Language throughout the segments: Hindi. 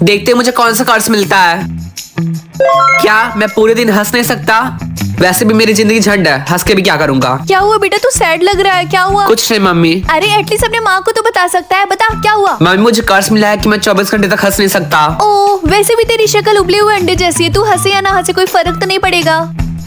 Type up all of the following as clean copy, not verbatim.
देखते हैं मुझे कौन सा कर्ज मिलता है। क्या मैं पूरे दिन हंस नहीं सकता? वैसे भी मेरी जिंदगी झंड है, हंस के भी क्या करूंगा। क्या हुआ बेटा, तू सैड लग रहा है, क्या हुआ? कुछ नहीं मम्मी। अरे एटलीस्ट अपने माँ को तो बता सकता है, बता क्या हुआ? मम्मी मुझे कर्ज मिला है कि मैं 24 घंटे तक हंस नहीं सकता। ओह, वैसे भी तेरी शक्ल उबले हुए अंडे जैसी है, तू हंसे या ना हंसे कोई फर्क तो नहीं पड़ेगा।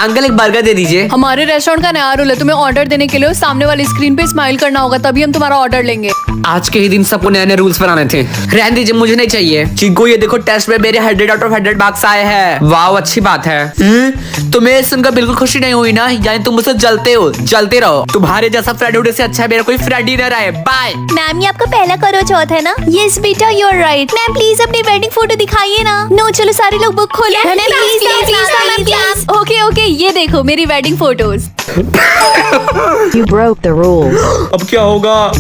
अंकल एक बर्गर दे दीजिए। हमारे रेस्टोरेंट का नया रूल है, तुम्हें ऑर्डर देने के लिए सामने वाली स्क्रीन पे स्माइल करना होगा, तभी हम तुम्हारा ऑर्डर लेंगे। आज के ही दिन सबको नए नए रूल्स बनाने थे। रहने दीजिए, मुझे नहीं चाहिए। चिंकू ये देखो, टेस्ट में मेरे 100 आउट ऑफ 100 मार्क्स आए हैं। वाह, अच्छी बात है। तुम्हें सुनकर बिल्कुल खुशी नहीं हुई ना? यानी तुम मुझसे जलते हो? जलते रहो। तुम्हारे जैसा फ्रेंड होने से अच्छा है मेरा कोई फ्रेंड ही न रहे। बाय। मैम, ये आपका पहला करो चौथ है ना? यस बेटा, you are right. Ma'am please अपनी वेडिंग फोटो दिखाइए ना। नो, चलो सारे लोग बुक खोलो। प्लीज। ओके ओके, ये देखो मेरी wedding photos. You broke the rules. अब क्या होगा?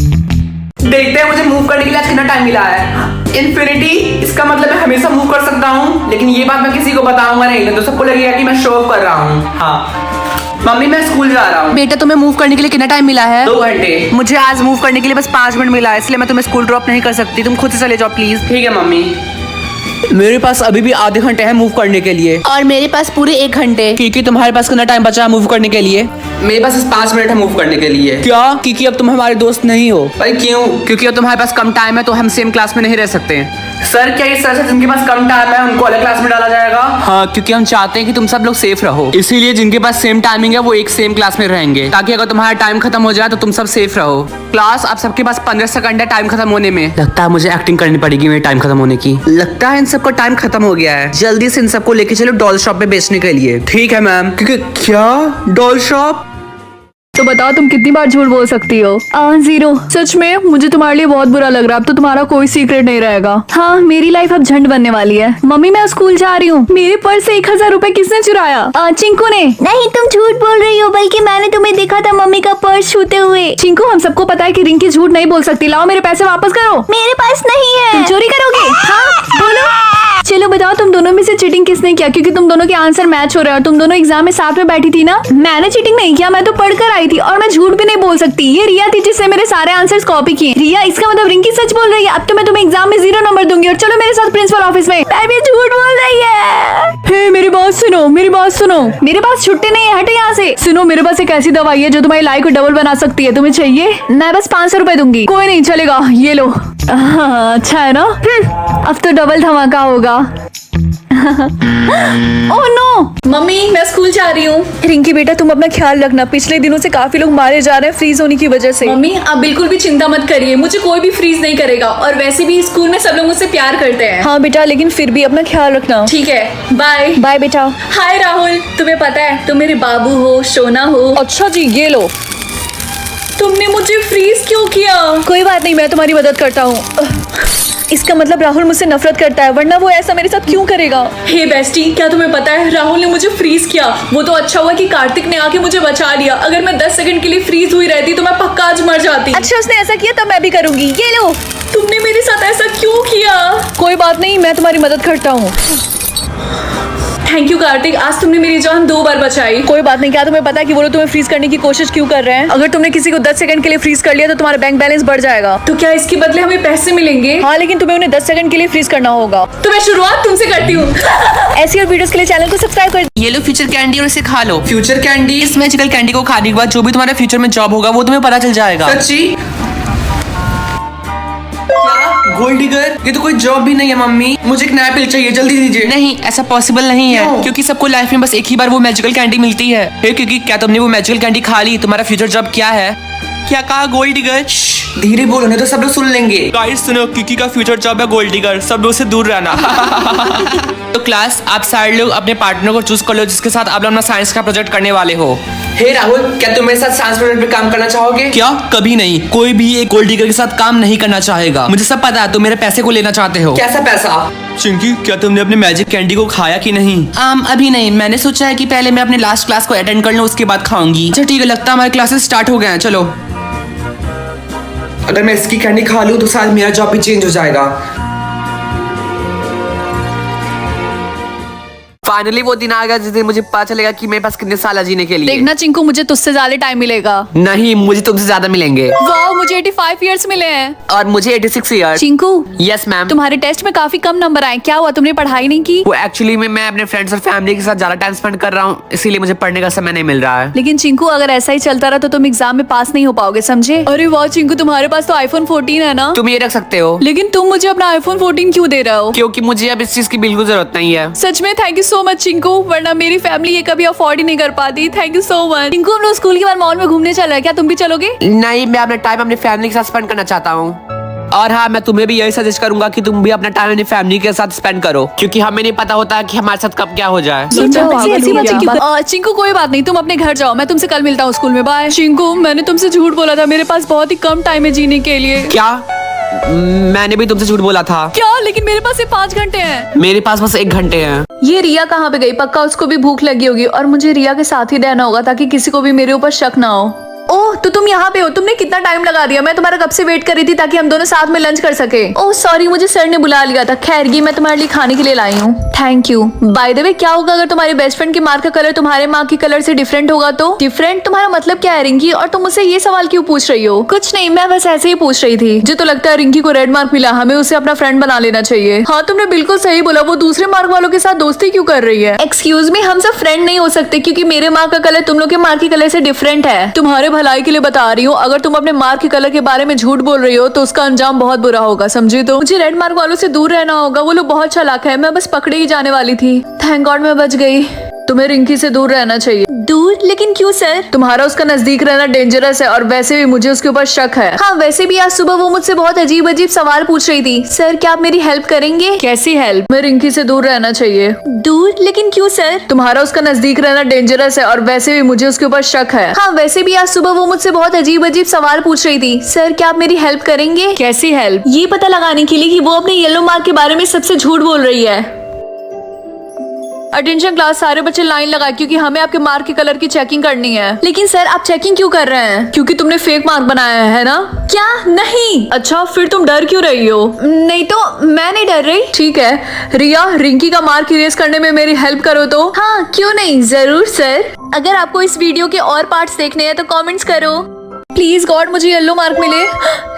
देखते हैं मुझे मूव करने के लिए आज कितना टाइम मिला है। इन्फिनिटी, इसका मतलब मैं हमेशा मूव कर सकता हूँ, लेकिन ये बात मैं किसी को बताऊंगा नहीं, तो सबको लगेगा कि मैं शो ऑफ कर रहा हूँ। हाँ मम्मी, मैं स्कूल जा रहा हूँ। बेटा तुम्हें मूव करने के लिए कितना टाइम मिला है? 2 घंटे। मुझे आज मूव करने के लिए बस 5 मिनट मिला है, इसलिए मैं तुम्हें स्कूल ड्रॉप नहीं कर सकती। तुम खुद से चले जाओ प्लीज। ठीक है मम्मी। मेरे पास अभी भी आधे घंटे हैं मूव करने के लिए। और मेरे पास पूरे 1 घंटे। क्योंकि तुम्हारे पास कितना टाइम बचा है मूव करने के लिए? मेरे पास 5 मिनट है मूव करने के लिए। क्या? क्योंकि अब तुम हमारे दोस्त नहीं हो। भाई क्यों? क्योंकि अब तुम्हारे पास कम टाइम है, तो हम सेम क्लास में नहीं रह सकते। सर, क्या इस तरह से जिनके पास कम टाइम है उनको अलग क्लास में डाला जाएगा? हाँ, क्योंकि हम चाहते हैं कि तुम सब लोग सेफ रहो, इसीलिए जिनके पास सेम टाइमिंग है वो एक सेम क्लास में रहेंगे, ताकि अगर तुम्हारा टाइम खत्म हो जाए तो तुम सब सेफ रहो। क्लास, आप सबके पास 15 सेकंड है टाइम खत्म होने में। लगता है मुझे एक्टिंग करनी पड़ेगी मेरे टाइम खत्म होने की। लगता है इन सबका टाइम खत्म हो गया है। जल्दी से इन सबको लेके चलो डॉल शॉप में बेचने के लिए। ठीक है मैम। क्योंकि क्या डॉल शॉप? तो बताओ तुम कितनी बार झूठ बोल सकती हो? 0। सच में मुझे तुम्हारे लिए बहुत बुरा लग रहा है, अब तो तुम्हारा कोई सीक्रेट नहीं रहेगा। हाँ, मेरी लाइफ अब झंड बनने वाली है। मम्मी, मैं स्कूल जा रही हूँ। मेरे पर्स से 1000 रुपए किसने चुराया? चिंकू ने। नहीं, तुम झूठ बोल रही हो, बल्कि मैंने तुम्हें देखा था मम्मी का पर्स छूते हुए। चिंकू, हम सबको पता है कि रिंकी झूठ नहीं बोल सकती। लाओ मेरे पैसे वापस करो। मेरे पास नहीं है। तुम चोरी करोगे? हाँ, बोलो। चलो बताओ, तुम दोनों में से चीटिंग किसने किया? क्योंकि तुम दोनों के आंसर मैच हो रहे हैं और तुम दोनों एग्जाम में साथ में बैठी थी ना। मैंने चीटिंग नहीं किया, मैं तो पढ़कर आई थी और मैं झूठ भी नहीं बोल सकती। ये रिया थी जिसने मेरे सारे आंसर्स कॉपी किए। रिया, इसका मतलब रिंकी सच बोल रही है। अब तो मैं तुम्हें एग्जाम में 0 नंबर दूंगी। और चलो मेरे साथ प्रिंसिपल ऑफिस में। भी झूठ बोल रही है। हे, मेरी बात सुनो, मेरी बात सुनो। मेरे पास छुट्टी नहीं है, हटे यहाँ से। सुनो, मेरे पास एक ऐसी दवाई है जो तुम्हारी लाइफ को डबल बना सकती है। तुम्हें चाहिए? मैं बस 500 रुपए दूंगी। कोई नहीं, चलेगा, ये लो। अच्छा है ना? अब तो डबल धमाका होगा। ओह नो मम्मी, मैं स्कूल जा रही हूँ। रिंकी बेटा, तुम अपना ख्याल रखना। पिछले दिनों से काफी लोग मारे जा रहे हैं फ्रीज होने की वजह से। मम्मी, आप बिल्कुल भी चिंता मत करिए, मुझे कोई भी फ्रीज नहीं करेगा। और वैसे भी स्कूल में सब लोग मुझसे प्यार करते हैं। हाँ बेटा, लेकिन फिर भी अपना ख्याल रखना। ठीक है, बाय। बाय बेटा। हाय राहुल, तुम्हें पता है तुम मेरे बाबू हो, सोना हो। अच्छा जी, ये लो। तुमने मुझे फ्रीज क्यों किया? कोई बात नहीं, मैं तुम्हारी मदद करता हूँ। इसका मतलब राहुल मुझसे नफरत करता है, वरना वो ऐसा मेरे साथ क्यों करेगा? हे बेस्टी, क्या तुम्हें पता है राहुल ने मुझे फ्रीज किया? वो तो अच्छा हुआ कि कार्तिक ने आके मुझे बचा लिया। अगर मैं 10 सेकंड के लिए फ्रीज हुई रहती तो मैं पक्का आज मर जाती। अच्छा, उसने ऐसा किया तब मैं भी करूंगी। ये लो। तुमने मेरे साथ ऐसा क्यों किया? कोई बात नहीं, मैं तुम्हारी मदद करता हूँ। थैंक यू कार्तिक, आज तुमने मेरी जान 2 बार बचाई। कोई बात नहीं। क्या तुम्हें पता है कि वो लोग तुम्हें फ्रीज करने की कोशिश क्यों कर रहे हैं? अगर तुमने किसी को 10 सेकंड के लिए फ्रीज कर लिया तो तुम्हारा बैंक बैलेंस बढ़ जाएगा। तो क्या इसके बदले हमें पैसे मिलेंगे? हाँ, लेकिन तुम्हें उन्हें 10 सेकंड के लिए फ्रीज करना होगा। तो मैं शुरुआत तुमसे करती हूँ। ऐसी और वीडियोस के लिए चैनल को सब्सक्राइब कर। ये लो फ्यूचर कैंडी और इसे खा लो। Future candy? इस मैजिकल कैंडी को खाने के बाद जो भी तुम्हारे फ्यूचर में जॉब होगा वो तुम्हें पता चल जाएगा। सच्ची? Gold digger? ये तो कोई जॉब भी नहीं है मम्मी। मुझे एक नया पिल चाहिए, जल्दी दीजिए। नहीं, ऐसा पॉसिबल नहीं है। क्यों? क्योंकि सबको लाइफ में बस एक ही बार वो मैजिकल कैंडी मिलती है। क्योंकि क्या तुमने वो मैजिकल कैंडी खा ली? तुम्हारा फ्यूचर जॉब क्या है? क्या कहा? Gold digger? धीरे बोलो नहीं तो सब लोग सुन लेंगे। गाइस सुनो, किकी का फ्यूचर जॉब है गोल्ड डिगर। सब लोग से दूर रहना। तो क्लास, आप सारे लोग अपने पार्टनर को चूज कर लो जिसके साथ आप लोग अपना साइंस का प्रोजेक्ट करने वाले हो। हे राहुल, क्या तुम मेरे साथ साइंस प्रोजेक्ट पे काम करना चाहोगे? क्या? कभी नहीं। कोई भी एक गोल्ड डिगर के साथ काम नहीं करना चाहेगा। मुझे सब पता है, तुम मेरे पैसे को लेना चाहते हो। कैसा पैसा? चिंकी, क्या तुमने अपने मैजिक कैंडी को खाया कि नहीं? अभी नहीं। मैंने सोचा है कि पहले मैं अपने लास्ट क्लास को अटेंड कर लूं, उसके बाद खाऊंगी। अच्छा ठीक है, लगता है हमारे क्लासेस स्टार्ट हो गए हैं। चलो। अगर मैं इसकी कैंडी खा लूं तो शायद मेरा जॉब भी चेंज हो जाएगा। फाइनली वो दिन आ गया जिस दिन मुझे पता चलेगा कि मेरे पास कितने साल है जीने के लिए। देखना चिंकू, मुझे तुझसे ज्यादा टाइम मिलेगा। नहीं, मुझे तुमसे ज्यादा मिलेंगे। वाह, मुझे 85 इयर्स मिले हैं। और मुझे 86 ईयर्स। Chinku, yes ma'am. तुम्हारे टेस्ट में काफी कम नंबर आए, क्या हुआ? तुमने पढ़ाई नहीं की? वो एक्चुअली में मैं अपने फ्रेंड्स और फैमिली के साथ ज्यादा टाइम स्पेंड कर रहा हूँ, इसीलिए मुझे पढ़ने का समय नहीं मिल रहा है। लेकिन चिंकू, अगर ऐसा ही चलता रहा तो तुम एग्जाम में पास नहीं हो पाओगे, समझे? अरे वाह चिंकू, तुम्हारे पास तो iPhone 14 है ना? तुम ये रख सकते हो। लेकिन तुम मुझे अपना iPhone 14 क्यों दे रहे हो? क्योंकि मुझे अब इस चीज की बिल्कुल जरूरत नहीं है। सच में thank you so much Chinku, वरना मेरी फैमिली ये कभी अफोर्ड ही नहीं कर पाती। Thank you so much. Chinku, हम लोग स्कूल के बाद मॉल में घूमने चला है, क्या तुम भी चलोगे? नहीं, मैं अपना टाइम अपनी फैमिली के साथ स्पेंड करना चाहता हूँ। और हाँ, मैं तुम्हें भी यही सजेस्ट करूंगा कि तुम भी अपना टाइम अपनी फैमिली के साथ स्पेंड करो, क्योंकि हमें नहीं पता होता कि हमारे साथ कब क्या हो जाए। चिंकू, कोई बात नहीं, तुम अपने घर जाओ, मैं तुमसे कल मिलता हूँ स्कूल में। बाय। चिंकू, मैंने तुमसे झूठ बोला था, मेरे पास बहुत ही कम टाइम है जीने के लिए। क्या? मैंने भी तुमसे झूठ बोला था। क्या? लेकिन मेरे पास सिर्फ 5 घंटे हैं। मेरे पास बस 1 घंटे हैं। ये रिया कहाँ पे गई? पक्का उसको भी भूख लगी होगी और मुझे रिया के साथ ही रहना होगा ताकि किसी को भी मेरे ऊपर शक ना हो। ओह, तो तुम यहाँ पे हो? तुमने कितना टाइम लगा दिया? मैं तुम्हारा कब से वेट कर रही थी ताकि हम दोनों साथ में लंच कर सके। ओह सॉरी, मुझे सर ने बुला लिया था। खैर, ये मैं तुम्हारे लिए खाने के लिए लाई हूँ। Thank you. By the way, क्या होगा अगर तुम्हारे बेस्ट फ्रेंड के मार्क का कलर तुम्हारे मार्क के कलर से डिफरेंट होगा तो? डिफरेंट तुम्हारा मतलब क्या है रिंकी? और तुम मुझसे ये सवाल क्यों पूछ रही हो? कुछ नहीं, मैं बस ऐसे ही पूछ रही थी। मुझे तो लगता है रिंकी को रेड मार्क मिला, हमें उसे अपना फ्रेंड बना लेना चाहिए। हाँ, तुमने बिल्कुल सही बोला। वो दूसरे मार्क वालों के साथ दोस्ती क्यों कर रही है? एक्सक्यूज मी, हम सब फ्रेंड नहीं हो सकते क्योंकि मेरे मार्क का कलर तुम लोग के मार्क के कलर से डिफरेंट है। तुम्हारे भलाई के लिए बता रही हूँ, अगर तुम अपने मार्क के कलर के बारे में झूठ बोल रही हो तो उसका अंजाम बहुत बुरा होगा, समझी? तो मुझे रेड मार्क वालों से दूर रहना होगा, वो लोग बहुत चालाक है। मैं बस पकड़े ही जाने वाली थी। थैंक गॉड मैं बच गई। तुम्हें रिंकी से दूर रहना चाहिए। दूर? लेकिन क्यों सर? तुम्हारा उसका नजदीक रहना डेंजरस है और वैसे भी मुझे उसके ऊपर शक है। हाँ, वैसे भी आज सुबह वो मुझसे बहुत अजीब अजीब सवाल पूछ रही थी। सर, क्या आप मेरी हेल्प करेंगे? कैसी हेल्प? मैं रिंकी से दूर रहना चाहिए। दूर? लेकिन क्यों सर? तुम्हारा उसका नजदीक रहना डेंजरस है और वैसे भी मुझे उसके ऊपर शक है। हाँ, वैसे भी आज सुबह वो मुझसे बहुत अजीब अजीब सवाल पूछ रही थी। सर, क्या आप मेरी हेल्प करेंगे? कैसी हेल्प? ये पता लगाने के लिए कि वो अपने येलो मार्क के बारे में सबसे झूठ बोल रही है। अटेंशन क्लास, सारे बच्चे लाइन लगाए क्योंकि हमें आपके मार्क के कलर की चेकिंग करनी है। लेकिन सर, आप चेकिंग क्यों कर रहे हैं? क्योंकि तुमने फेक मार्क बनाया है ना? क्या? नहीं। अच्छा, फिर तुम डर क्यों रही हो? नहीं तो मैं नहीं डर रही। ठीक है रिया, रिंकी का मार्क इरेज करने में मेरी हेल्प करो तो। हाँ, क्यों नहीं, जरूर सर। अगर आपको इस वीडियो के और पार्ट्स देखने हैं तो कमेंट्स करो प्लीज। गॉड, मुझे येलो मार्क मिले।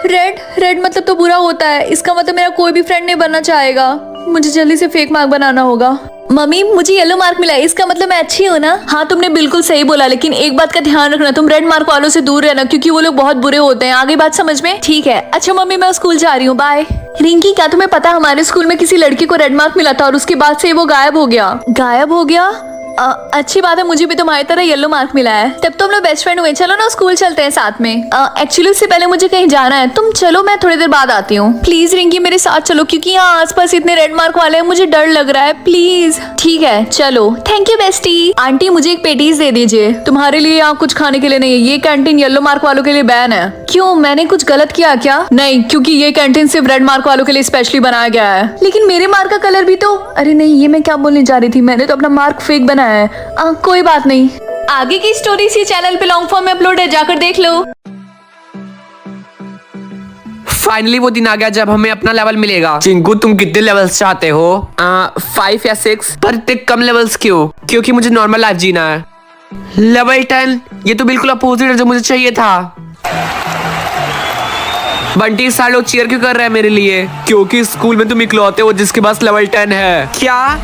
रेड? रेड मतलब तो बुरा होता है, इसका मतलब मेरा कोई भी फ्रेंड नहीं बनना चाहेगा। मुझे जल्दी से फेक मार्क बनाना होगा। मम्मी, मुझे येलो मार्क मिला है, इसका मतलब मैं अच्छी हूँ ना? हाँ, तुमने बिल्कुल सही बोला, लेकिन एक बात का ध्यान रखना, तुम रेड मार्क वालों से दूर रहना क्योंकि वो लोग बहुत बुरे होते हैं। आगे बात समझ में? ठीक है। अच्छा मम्मी, मैं स्कूल जा रही हूँ, बाय। रिंकी, क्या तुम्हें पता हमारे स्कूल में किसी लड़की को रेड मार्क मिला था और उसके बाद से वो गायब हो गया। गायब हो गया? अच्छी बात है, मुझे भी तुम्हारी तरह येलो मार्क मिला है। तब तो हम लोग बेस्ट फ्रेंड हुए। चलो ना स्कूल चलते हैं साथ में। एक्चुअली उससे पहले मुझे कहीं जाना है। तुम चलो, मैं थोड़ी देर बाद आती हूँ। प्लीज रिंकी, मेरे साथ चलो क्योंकि यहाँ आसपास इतने रेड मार्क वाले हैं, मुझे डर लग रहा है। प्लीज। ठीक है, चलो। Thank you bestie. आंटी, मुझे एक पेटीज दे दीजिए। तुम्हारे लिए यहाँ कुछ खाने के लिए नहीं है, ये कैंटीन येलो मार्क वालों के लिए बैन है। क्यों, मैंने कुछ गलत किया क्या? नहीं, क्योंकि ये कैंटीन सिर्फ रेड मार्क वालों के लिए स्पेशली बनाया गया है। लेकिन मेरे मार्क का कलर भी तो। अरे नहीं, ये मैं क्या बोलने जा रही थी, मैंने तो अपना मार्क फेक बनाया है। कोई बात नहीं। आगे की स्टोरी इसी चैनल पे लॉन्ग फॉर्म में अपलोड है, जाकर देख लो। फाइनली वो दिन आ गया जब हमें अपना लेवल मिलेगा। चिंकू, तुम कितने लेवल्स चाहते हो? 5 या 6। पर इतने कम लेवल्स क्यों? क्योंकि मुझे नॉर्मल लाइफ जीना है। लेवल 10? ये तो बिल्कुल अपोजिट है जो मुझे चाहिए था। बंटी, सारे लोग चीयर क्यों कर रहे हैं मेरे लिए? क्योंकि स्कूल में तुम इकलौते हो जिसके पास लेवल 10 है। क्या?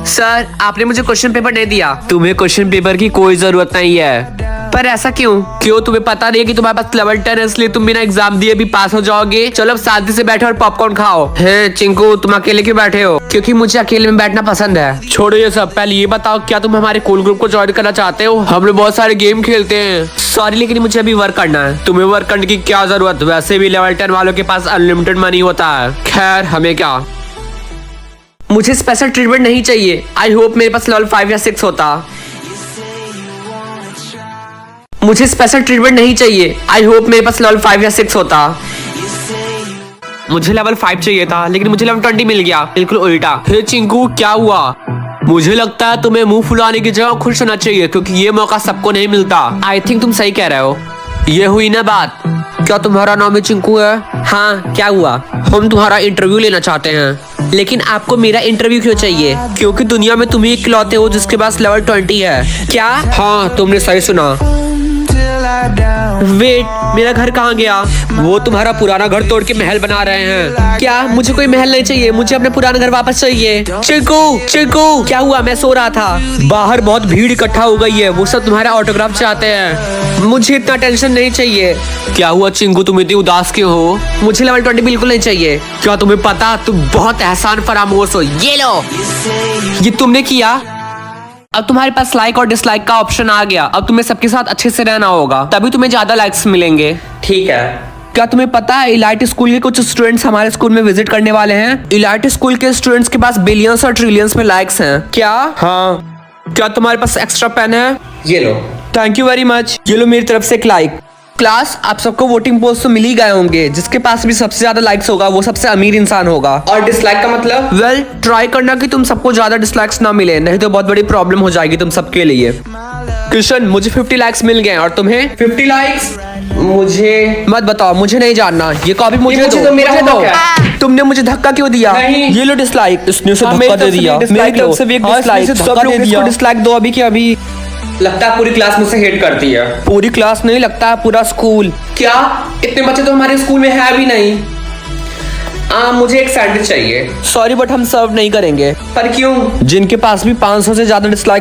सर, आपने मुझे क्वेश्चन पेपर नहीं दिया। तुम्हें क्वेश्चन पेपर की कोई जरूरत नहीं है। पर ऐसा क्यों? क्यों, तुम्हें पता नहीं है कि तुम्हारे पास लेवल 10 है इसलिए तुम बिना एग्जाम दिए भी पास हो जाओगे? चलो अब शांति से बैठो और पॉपकॉर्न खाओ। हे चिंकू, तुम अकेले क्यों बैठे हो? क्योंकि मुझे अकेले में बैठना पसंद है। छोड़ो ये सब, पहले ये बताओ क्या तुम हमारे कूल ग्रुप को ज्वाइन करना चाहते हो? हम लोग बहुत सारे गेम खेलते हैं। सॉरी, लेकिन मुझे अभी वर्क करना है। तुम्हें वर्क करने की क्या जरूरत? वैसे भी लेवल 10 वालों के पास अनलिमिटेड मनी होता है। खैर, हमें क्या, मुझे स्पेशल ट्रीटमेंट नहीं चाहिए। आई होप मेरे पास लेवल 5 या 6 होता। मुझे स्पेशल ट्रीटमेंट नहीं चाहिए। आई होप मेरे पास लेवल 5 या 6 होता। मुझे लेवल 5 चाहिए था लेकिन मुझे लेवल 20 मिल गया, बिल्कुल उल्टा। हे चिंकू, क्या हुआ? मुझे लगता है तुम्हें मुंह फुलाने की जगह खुश होना चाहिए क्योंकि ये मौका सबको नहीं मिलता। आई थिंक तुम सही कह रहे हो। ये हुई ना बात। क्या तुम्हारा नाम चिंकू है? हाँ, क्या हुआ? हम तुम्हारा इंटरव्यू लेना चाहते हैं। लेकिन आपको मेरा इंटरव्यू क्यों चाहिए? क्योंकि दुनिया में तुम ही इकलौते हो जिसके पास लेवल 20 है। क्या? हाँ, तुमने सही सुना। वेट, मेरा घर कहाँ गया? वो तुम्हारा पुराना घर तोड़ के महल बना रहे हैं। क्या? मुझे कोई महल नहीं चाहिए, मुझे अपना पुराना घर वापस चाहिए। चिकू, चिकू, क्या हुआ? मैं सो रहा था। बाहर बहुत भीड़ इकट्ठा हो गई है, वो सब तुम्हारा ऑटोग्राफ चाहते हैं। मुझे इतना टेंशन नहीं चाहिए। क्या हुआ चिंकू, तुम इतनी उदास क्यों हो? मुझे लेवल 20 बिल्कुल नहीं चाहिए। क्या तुम्हें पता, तुम बहुत एहसान फरामोश हो। ये लो, ये तुमने किया। अब तुम्हारे पास लाइक और डिसलाइक का ऑप्शन आ गया। अब तुम्हें सबके साथ अच्छे से रहना होगा, तभी तुम्हें ज्यादा लाइक्स मिलेंगे। ठीक है। क्या तुम्हें पता है इलाइट स्कूल के कुछ स्टूडेंट्स हमारे स्कूल में विजिट करने वाले हैं? इलाइट स्कूल के स्टूडेंट्स के पास बिलियंस और ट्रिलियंस में लाइक्स हैं। क्या? हाँ। क्या तुम्हारे पास एक्स्ट्रा पेन है? ये लो। Thank you very much. ये लो मेरी तरफ से एक लाइक। क्लास, आप सबको वोटिंग पोस्ट तो मिल ही गए होंगे। जिसके पास भी सबसे ज्यादा लाइक्स होगा वो सबसे अमीर इंसान होगा। और डिसलाइक का मतलब? वेल, ट्राई करना कि तुम सबको ज्यादा डिसलाइक्स ना मिले, नहीं तो बहुत बड़ी प्रॉब्लम हो जाएगी तुम सबके लिए। कृष्ण, मुझे 50 लाइक्स मिल गए और तुम्हें? 50 लाइक्स? मुझे मत बताओ, मुझे नहीं जानना। ये कॉपी मुझे दो। तो मेरा दो। तुमने मुझे धक्का क्यों दिया? ये लो डिसलाइक। इसने से धक्का दे दिया। मेरी तरफ से भी एक डिसलाइक। सब लोग इसको डिसलाइक दो अभी के अभी। लगता है पूरी क्लास मुझसे हेट करती है। पूरी क्लास नहीं, लगता है पूरा स्कूल। क्या? इतने बच्चे तो हमारे स्कूल में है भी नहीं। मुझे एक सैंडविच चाहिए। सॉरी बट हम सर्व नहीं करेंगे। पर क्यों? जिनके पास भी 500 से ज्यादा डिसलाइक